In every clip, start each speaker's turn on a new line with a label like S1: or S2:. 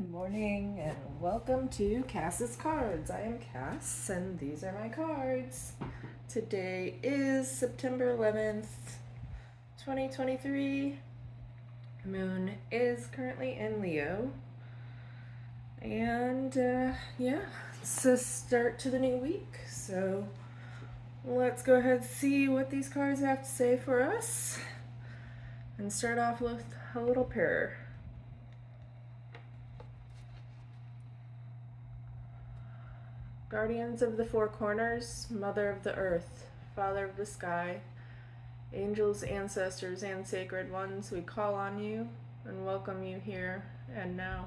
S1: Good morning and welcome to Cass's Cards. I am Cass and these are my cards. Today is September 11th, 2023. Moon is currently in Leo. And it's a start to the new week. So let's go ahead and see what these cards have to say for us. And start off with a little prayer. Guardians of the four corners, Mother of the earth, Father of the sky, angels, ancestors, and sacred ones, we call on you and welcome you here and now.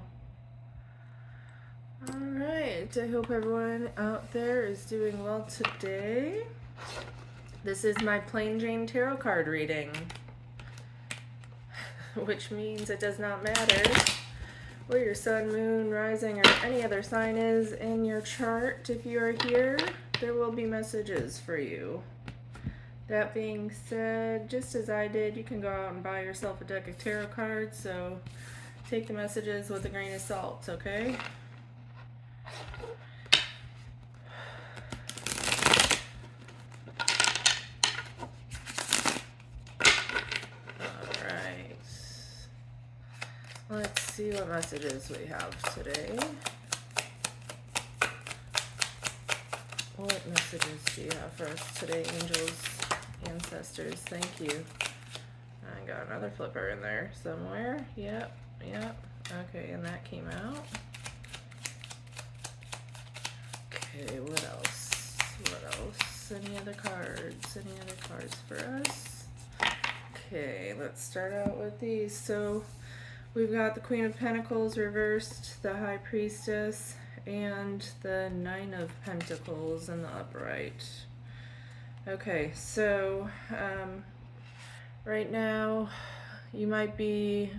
S1: Alright, I hope everyone out there is doing well today. This is my plain Jane tarot card reading, which means it does not matter where your sun, moon, rising, or any other sign is in your chart. If you are here, there will be messages for you. That being said, just as I did, you can go out and buy yourself a deck of tarot cards, so take the messages with a grain of salt, okay? Let's see what messages we have today. What messages do you have for us today, angels, ancestors? Thank you. I got another flipper in there somewhere. Yep. Okay, and that came out. Okay, what else? Any other cards? Any other cards for us? Okay, let's start out with these. So we've got the Queen of Pentacles reversed, the High Priestess, and the Nine of Pentacles in the upright. Okay, so right now you might be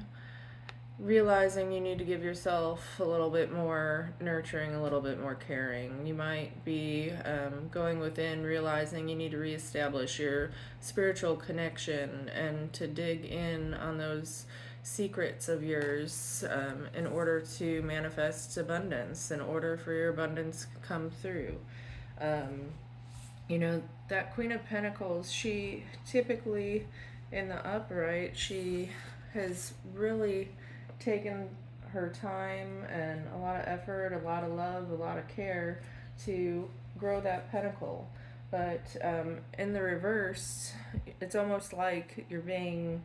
S1: realizing you need to give yourself a little bit more nurturing, a little bit more caring. You might be going within, realizing you need to reestablish your spiritual connection and to dig in on those secrets of yours in order to manifest abundance, in order for your abundance to come through. That Queen of Pentacles, she typically in the upright, she has really taken her time and a lot of effort, a lot of love, a lot of care to grow that pentacle. But in the reverse, it's almost like you're being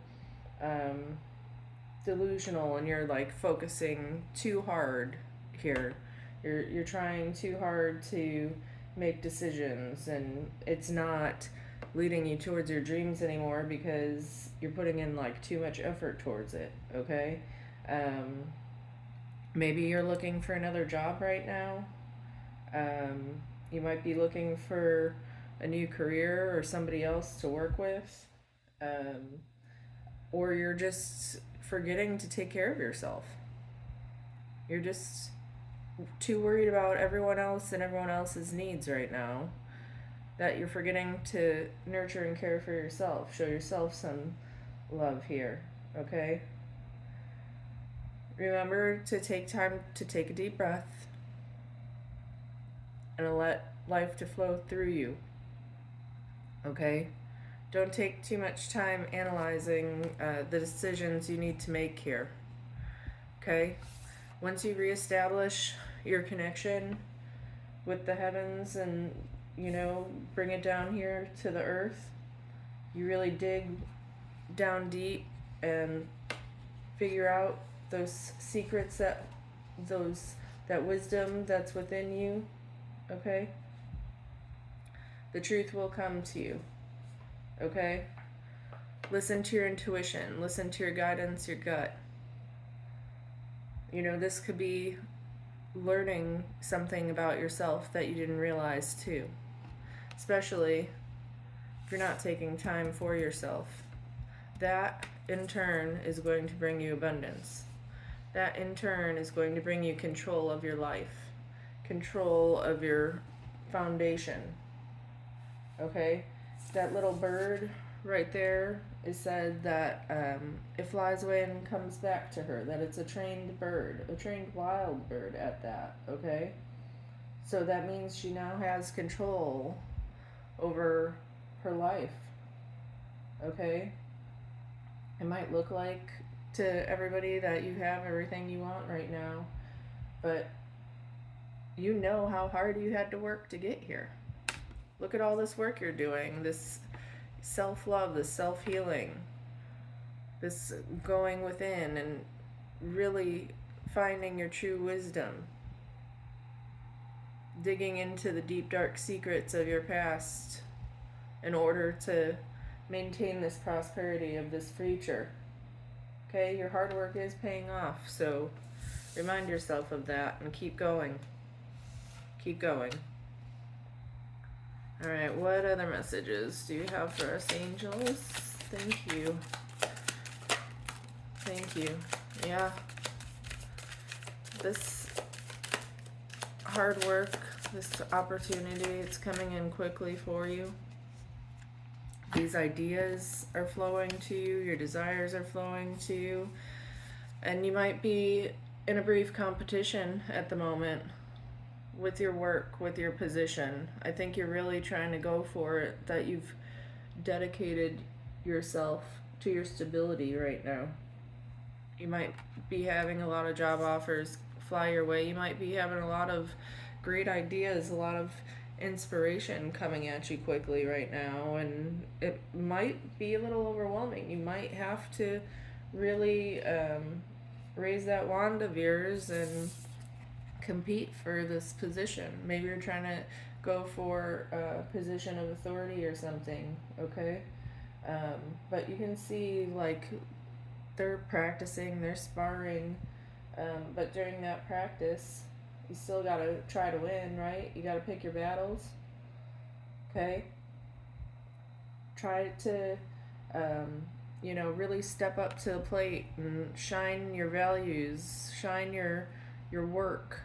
S1: delusional and you're like focusing too hard here. You're trying too hard to make decisions and it's not leading you towards your dreams anymore because you're putting in like too much effort towards it, okay? Maybe you're looking for another job right now. You might be looking for a new career or somebody else to work with. Or you're just forgetting to take care of yourself. You're just too worried about everyone else and everyone else's needs right now that you're forgetting to nurture and care for yourself. Show yourself some love here, okay? Remember to take time to take a deep breath and let life to flow through you, okay? Don't take too much time analyzing the decisions you need to make here, okay? Once you reestablish your connection with the heavens and, bring it down here to the earth, you really dig down deep and figure out those secrets, that wisdom that's within you, okay? The truth will come to you. Okay? Listen to your intuition. Listen to your guidance, your gut. This could be learning something about yourself that you didn't realize too. Especially if you're not taking time for yourself. That, in turn, is going to bring you abundance. That, in turn, is going to bring you control of your life. Control of your foundation. Okay? That little bird right there is said that it flies away and comes back to her, that it's a trained bird, a trained wild bird at that, okay? So that means she now has control over her life, okay? It might look like to everybody that you have everything you want right now, but you know how hard you had to work to get here. Look at all this work you're doing, this self-love, this self-healing, this going within and really finding your true wisdom, digging into the deep dark secrets of your past in order to maintain this prosperity of this future. Okay, your hard work is paying off, so remind yourself of that and keep going. Keep going. Alright, what other messages do you have for us, angels? Thank you. Thank you. Yeah. This hard work, this opportunity, it's coming in quickly for you. These ideas are flowing to you, your desires are flowing to you, and you might be in a brief competition at the moment with your work, with your position. I think you're really trying to go for it, that you've dedicated yourself to your stability right now. You might be having a lot of job offers fly your way. You might be having a lot of great ideas, a lot of inspiration coming at you quickly right now, and it might be a little overwhelming. You might have to really raise that wand of yours and compete for this position. Maybe you're trying to go for a position of authority or something, okay? But you can see, like, they're practicing, they're sparring, but during that practice, you still gotta try to win, right? You gotta pick your battles, okay? Try to, really step up to the plate and shine your values, shine your work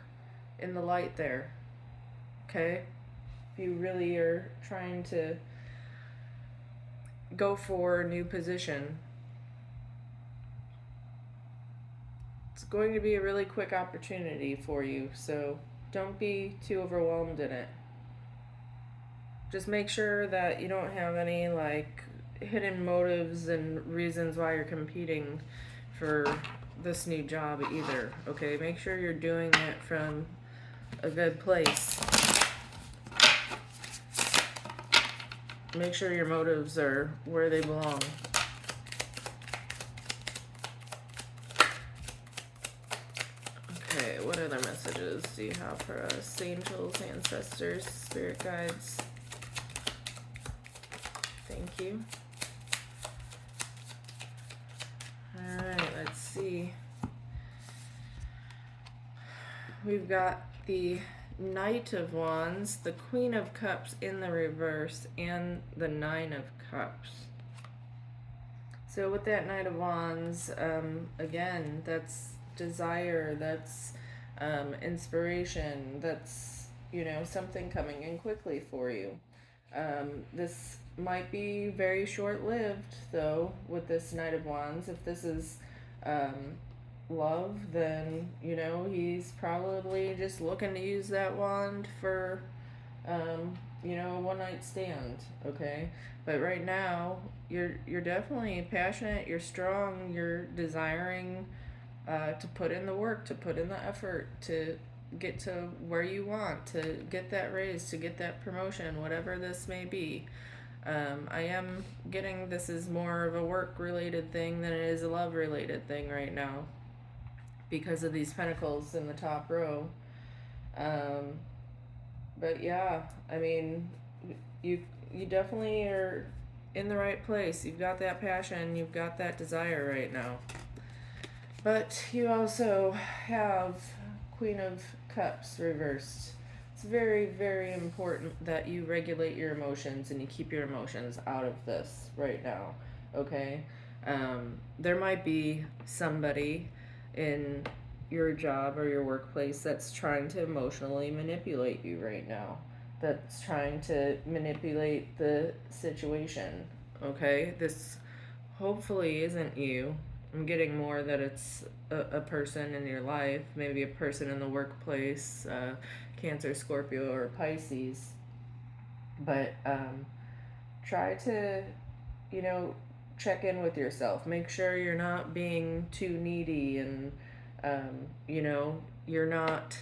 S1: in the light there, okay? If you really are trying to go for a new position, it's going to be a really quick opportunity for you, so don't be too overwhelmed in it. Just make sure that you don't have any, like, hidden motives and reasons why you're competing for this new job either, okay? Make sure you're doing it from a good place. Make sure your motives are where they belong. Okay, what other messages do you have for us? Angels, ancestors, spirit guides. Thank you. Alright, let's see. We've got the Knight of Wands, the Queen of Cups in the reverse, and the Nine of Cups. So with that Knight of Wands, again, that's desire, that's inspiration, that's, something coming in quickly for you. This might be very short-lived, though, with this Knight of Wands. If this is love, then, he's probably just looking to use that wand for, a one-night stand, okay? But right now, you're definitely passionate, you're strong, you're desiring to put in the work, to put in the effort, to get to where you want, to get that raise, to get that promotion, whatever this may be. I am getting this is more of a work-related thing than it is a love-related thing right now, because of these pentacles in the top row. But yeah, I mean, you definitely are in the right place. You've got that passion, you've got that desire right now. But you also have Queen of Cups reversed. It's very, very important that you regulate your emotions and you keep your emotions out of this right now, okay? There might be somebody in your job or your workplace that's trying to emotionally manipulate you right now, that's trying to manipulate the situation, okay? This hopefully isn't you. I'm getting more that it's a person in your life, maybe a person in the workplace, Cancer, Scorpio, or Pisces. But try to, you know, check in with yourself. Make sure you're not being too needy and, you know, you're not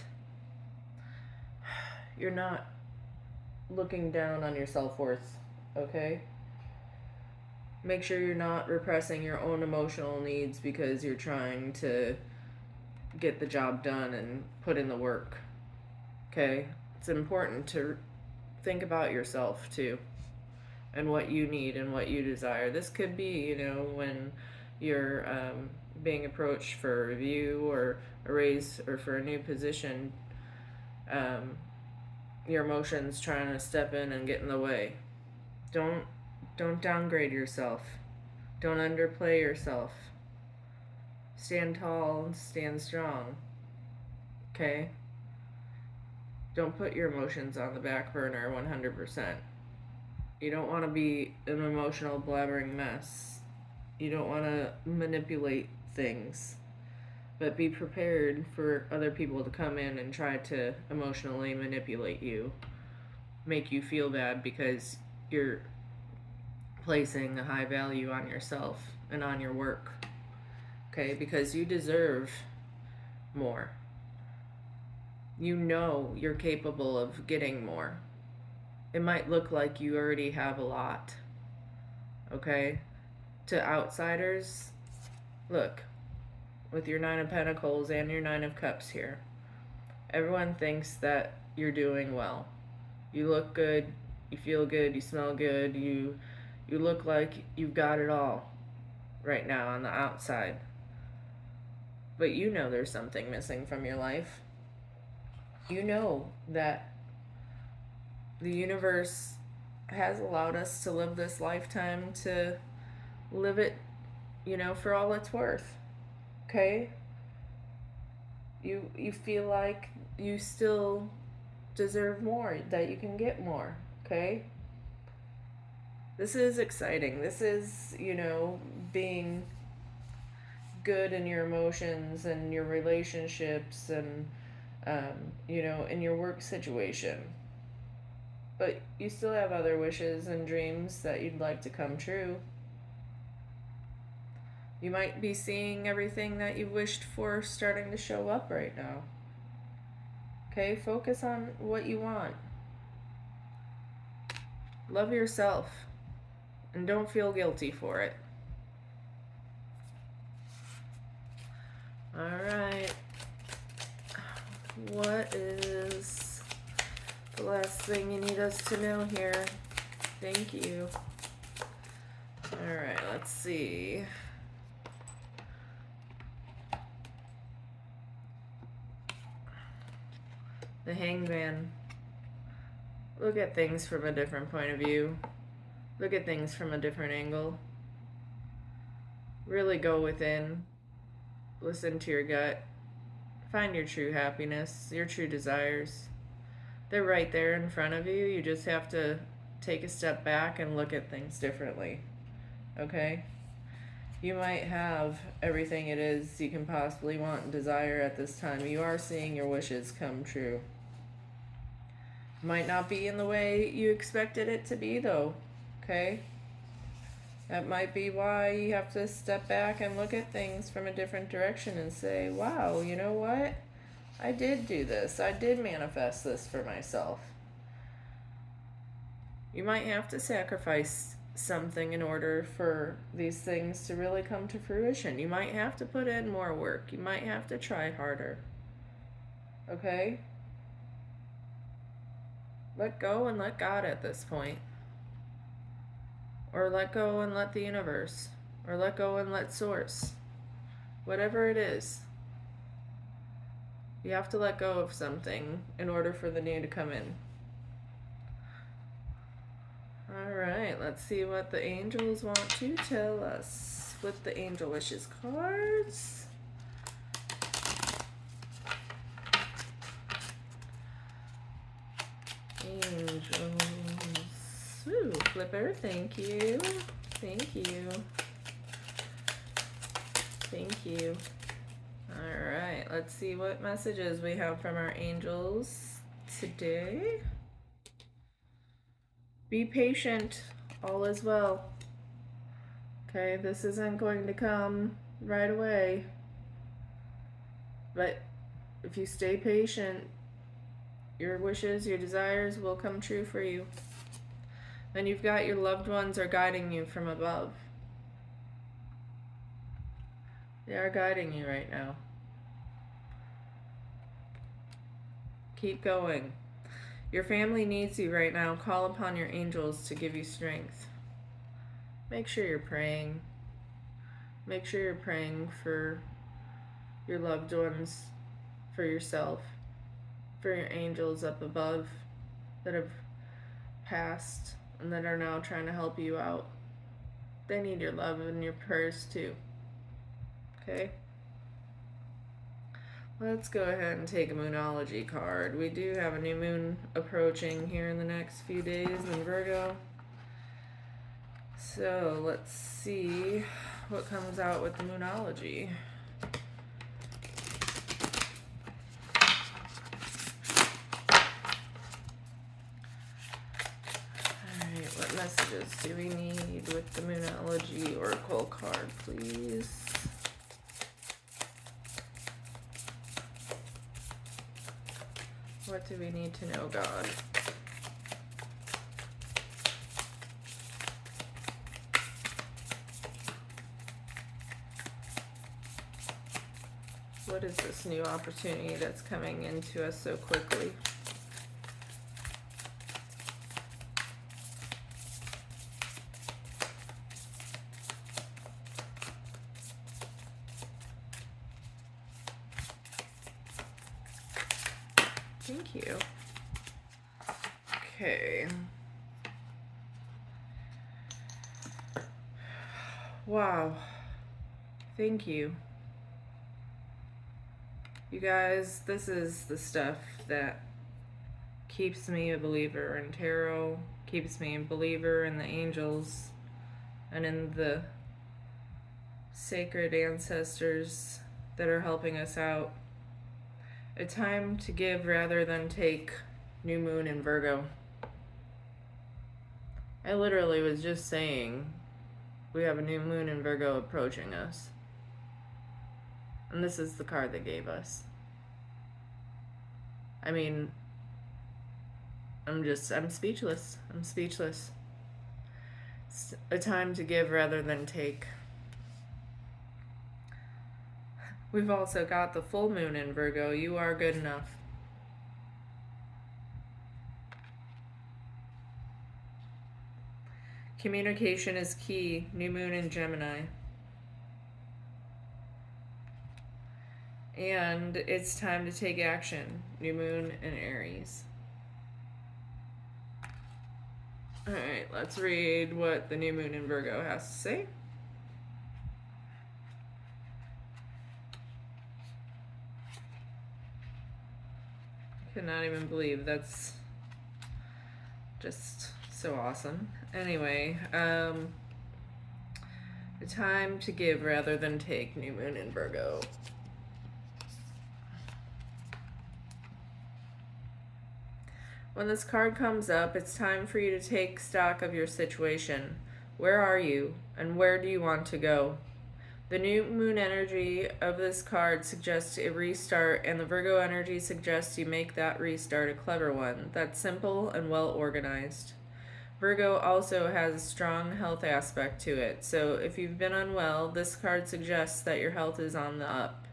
S1: looking down on your self-worth, okay? Make sure you're not repressing your own emotional needs because you're trying to get the job done and put in the work, okay? It's important to think about yourself too and what you need and what you desire. This could be, you know, when you're being approached for a review or a raise or for a new position, your emotions trying to step in and get in the way. Don't downgrade yourself. Don't underplay yourself. Stand tall and stand strong. Okay? Don't put your emotions on the back burner 100%. You don't want to be an emotional blabbering mess. You don't want to manipulate things. But be prepared for other people to come in and try to emotionally manipulate you, make you feel bad because you're placing a high value on yourself and on your work. Okay? Because you deserve more. You know you're capable of getting more. It might look like you already have a lot. Okay? To outsiders, look, with your Nine of Pentacles and your Nine of Cups here, everyone thinks that you're doing well. You look good, you feel good, you smell good, you look like you've got it all right now on the outside. But you know there's something missing from your life. You know that the universe has allowed us to live this lifetime to live it, you know, for all it's worth. Okay? You feel like you still deserve more, that you can get more. Okay? This is exciting. This is, you know, being good in your emotions and your relationships and, you know, in your work situation. But you still have other wishes and dreams that you'd like to come true. You might be seeing everything that you wished for starting to show up right now. Okay, focus on what you want. Love yourself. And don't feel guilty for it. Alright. What is the last thing you need us to know here? Thank you. Alright, let's see. The Hangman. Look at things from a different point of view. Look at things from a different angle. Really go within. Listen to your gut. Find your true happiness, your true desires. They're right there in front of you. You just have to take a step back and look at things differently. Okay? You might have everything it is you can possibly want and desire at this time. You are seeing your wishes come true. Might not be in the way you expected it to be, though. Okay? That might be why you have to step back and look at things from a different direction and say, wow, you know what? I did do this. I did manifest this for myself. You might have to sacrifice something in order for these things to really come to fruition. You might have to put in more work. You might have to try harder. Okay? Let go and let God at this point. Or let go and let the universe. Or let go and let Source. Whatever it is. You have to let go of something in order for the new to come in. Alright, let's see what the angels want to tell us with the Angel Wishes cards. Angels. Ooh, Flipper, thank you. Thank you. Thank you. All right, let's see what messages we have from our angels today. Be patient. All is well. Okay, this isn't going to come right away. But if you stay patient, your wishes, your desires will come true for you. And you've got your loved ones are guiding you from above. They are guiding you right now. Keep going. Your family needs you right now. Call upon your angels to give you strength. Make sure you're praying. Make sure you're praying for your loved ones, for yourself, for your angels up above that have passed and that are now trying to help you out. They need your love and your prayers too. Okay? Let's go ahead and take a Moonology card. We do have a new moon approaching here in the next few days in Virgo. So let's see what comes out with the Moonology. Alright, what messages do we need with the Moonology Oracle card, please? What do we need to know, God? What is this new opportunity that's coming into us so quickly? Thank you. Okay. Wow. Thank you. You guys, this is the stuff that keeps me a believer in tarot, keeps me a believer in the angels, and in the sacred ancestors that are helping us out. A time to give rather than take. New moon in Virgo. I literally was just saying we have a new moon in Virgo approaching us. And this is the card they gave us. I mean, I'm speechless. I'm speechless. It's a time to give rather than take. We've also got the full moon in Virgo. You are good enough. Communication is key. New moon in Gemini. And it's time to take action. New moon in Aries. Alright, let's read what the new moon in Virgo has to say. Cannot even believe that's just so awesome. Anyway, a time to give rather than take. New moon in Virgo. When this card comes up, it's time for you to take stock of your situation. Where are you, and where do you want to go? The new moon energy of this card suggests a restart, and the Virgo energy suggests you make that restart a clever one that's simple and well organized. Virgo also has a strong health aspect to it, so if you've been unwell, this card suggests that your health is on the up.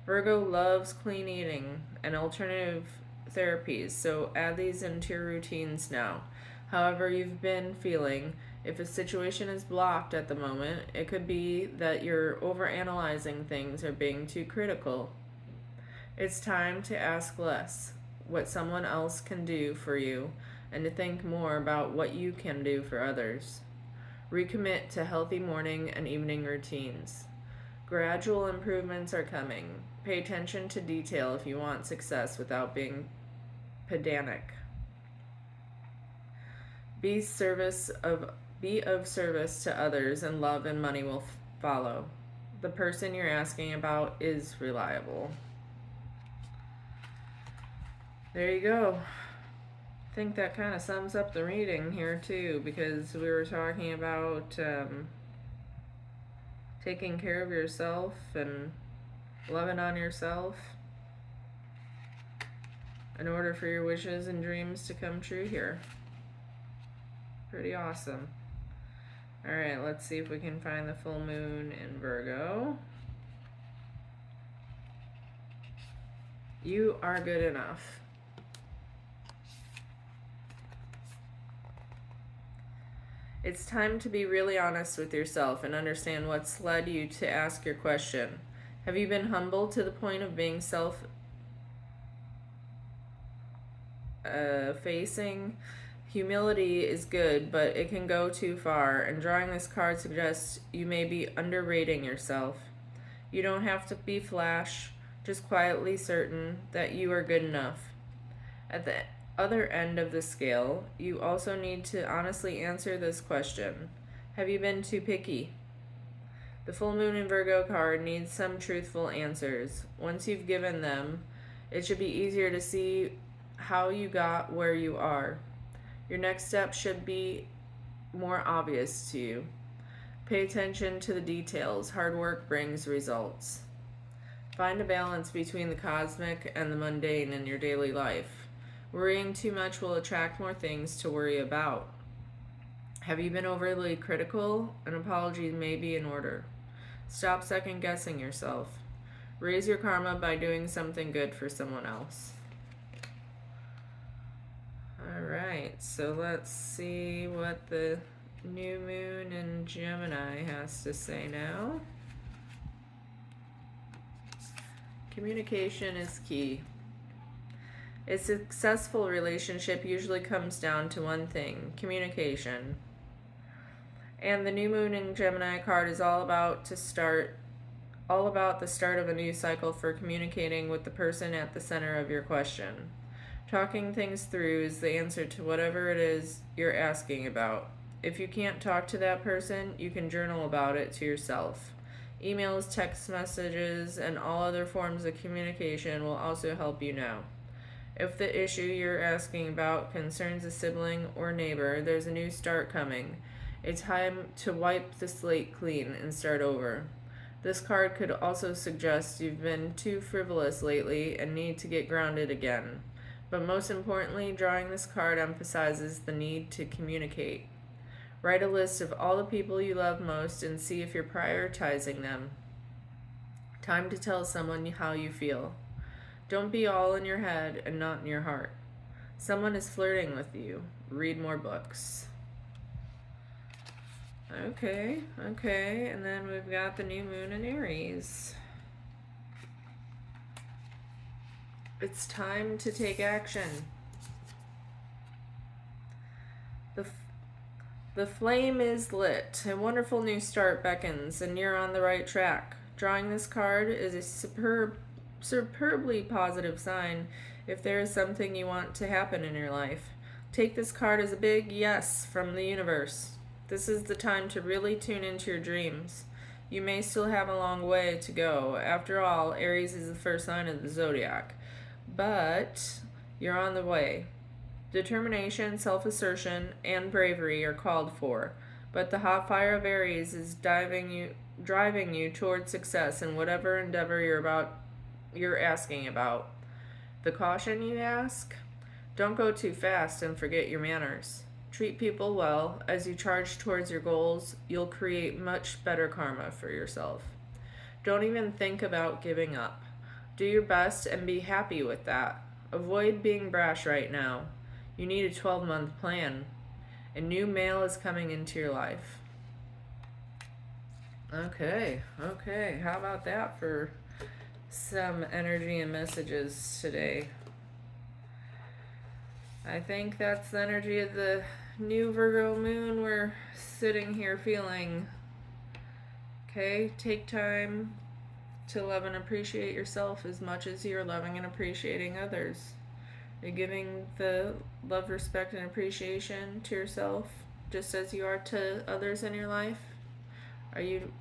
S1: Virgo loves clean eating and alternative therapies, so add these into your routines now. However you've been feeling, if a situation is blocked at the moment, it could be that you're overanalyzing things or being too critical. It's time to ask less, what someone else can do for you, and to think more about what you can do for others. Recommit to healthy morning and evening routines. Gradual improvements are coming. Pay attention to detail if you want success without being pedantic. Be Be of service to others, and love and money will follow. The person you're asking about is reliable. There you go. I think that kind of sums up the reading here too, because we were talking about taking care of yourself and loving on yourself in order for your wishes and dreams to come true here. Pretty awesome. Alright, let's see if we can find the full moon in Virgo. You are good enough. It's time to be really honest with yourself and understand what's led you to ask your question. Have you been humbled to the point of being self-facing? Humility is good, but it can go too far, and drawing this card suggests you may be underrating yourself. You don't have to be flash, just quietly certain that you are good enough. At the other end of the scale, you also need to honestly answer this question. Have you been too picky? The full moon in Virgo card needs some truthful answers. Once you've given them, it should be easier to see how you got where you are. Your next step should be more obvious to you. Pay attention to the details. Hard work brings results. Find a balance between the cosmic and the mundane in your daily life. Worrying too much will attract more things to worry about. Have you been overly critical? An apology may be in order. Stop second guessing yourself. Raise your karma by doing something good for someone else. Alright, so let's see what the new moon in Gemini has to say now. Communication is key. A successful relationship usually comes down to one thing: communication. And the new moon in Gemini card is all about the start of a new cycle for communicating with the person at the center of your question. Talking things through is the answer to whatever it is you're asking about. If you can't talk to that person, you can journal about it to yourself. Emails, text messages, and all other forms of communication will also help you now. If the issue you're asking about concerns a sibling or neighbor, there's a new start coming. It's time to wipe the slate clean and start over. This card could also suggest you've been too frivolous lately and need to get grounded again. But most importantly, drawing this card emphasizes the need to communicate. Write a list of all the people you love most and see if you're prioritizing them. Time to tell someone how you feel. Don't be all in your head and not in your heart. Someone is flirting with you. Read more books. Okay, and then we've got the new moon in Aries. It's time to take action. The flame is lit. A wonderful new start beckons, and you're on the right track. Drawing this card is a superbly positive sign if there is something you want to happen in your life. Take this card as a big yes from the universe. This is the time to really tune into your dreams. You may still have a long way to go. After all, Aries is the first sign of the zodiac. But you're on the way. Determination, self-assertion, and bravery are called for, but the hot fire of Aries is driving you toward success in whatever endeavor you're asking about. The caution you ask? Don't go too fast and forget your manners. Treat people well. As you charge towards your goals, you'll create much better karma for yourself. Don't even think about giving up. Do your best and be happy with that. Avoid being brash right now. You need a 12-month plan. A new male is coming into your life. Okay. How about that for some energy and messages today? I think that's the energy of the new Virgo moon we're sitting here feeling. Okay, take time to love and appreciate yourself as much as you're loving and appreciating others. You're giving the love, respect, and appreciation to yourself just as you are to others in your life? Are you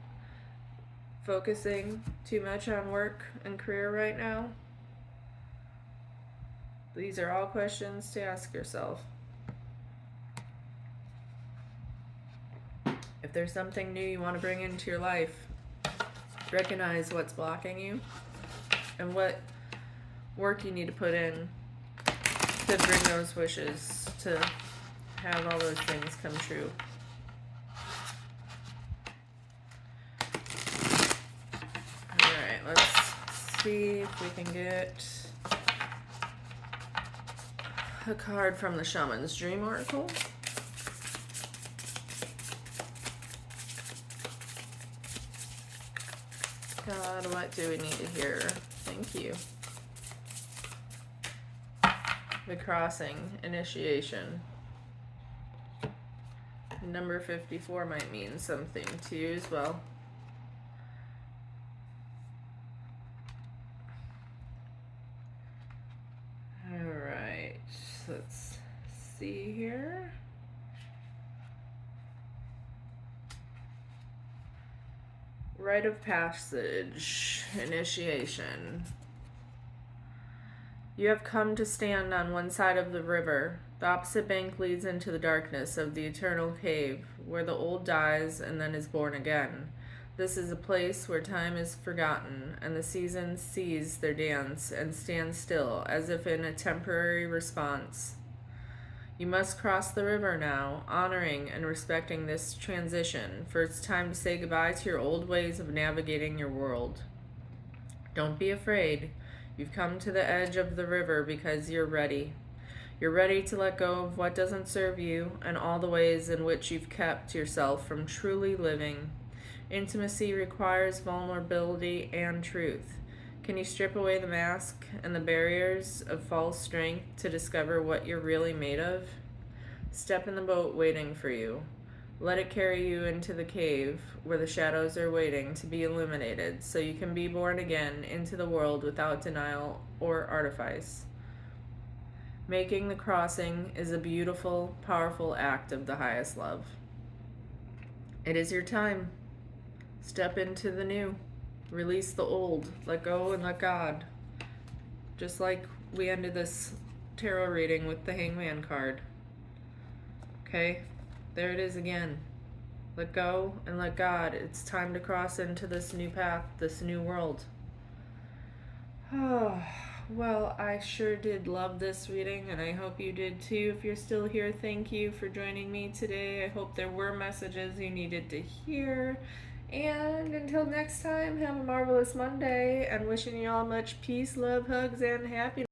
S1: focusing too much on work and career right now? These are all questions to ask yourself. If there's something new you want to bring into your life, recognize what's blocking you and what work you need to put in to bring those wishes, to have all those things come true. Alright, let's see if we can get a card from the Shaman's Dream Oracle. God, what do we need to hear? Thank you. The Crossing, initiation. Number 54 might mean something to you as well. Alright, let's see here. Rite of passage, initiation. You have come to stand on one side of the river. The opposite bank leads into the darkness of the eternal cave, where the old dies and then is born again. This is a place where time is forgotten, and the seasons cease their dance and stand still, as if in a temporary response. You must cross the river now, honoring and respecting this transition, for it's time to say goodbye to your old ways of navigating your world. Don't be afraid. You've come to the edge of the river because you're ready. You're ready to let go of what doesn't serve you and all the ways in which you've kept yourself from truly living. Intimacy requires vulnerability and truth. Can you strip away the mask and the barriers of false strength to discover what you're really made of? Step in the boat waiting for you. Let it carry you into the cave where the shadows are waiting to be illuminated so you can be born again into the world without denial or artifice. Making the crossing is a beautiful, powerful act of the highest love. It is your time. Step into the new. Release the old. Let go and let God. Just like we ended this tarot reading with the Hangman card. Okay? There it is again. Let go and let God. It's time to cross into this new path, this new world. Oh, well, I sure did love this reading, and I hope you did too. If you're still here, thank you for joining me today. I hope there were messages you needed to hear. And until next time, have a marvelous Monday, and wishing you all much peace, love, hugs, and happiness.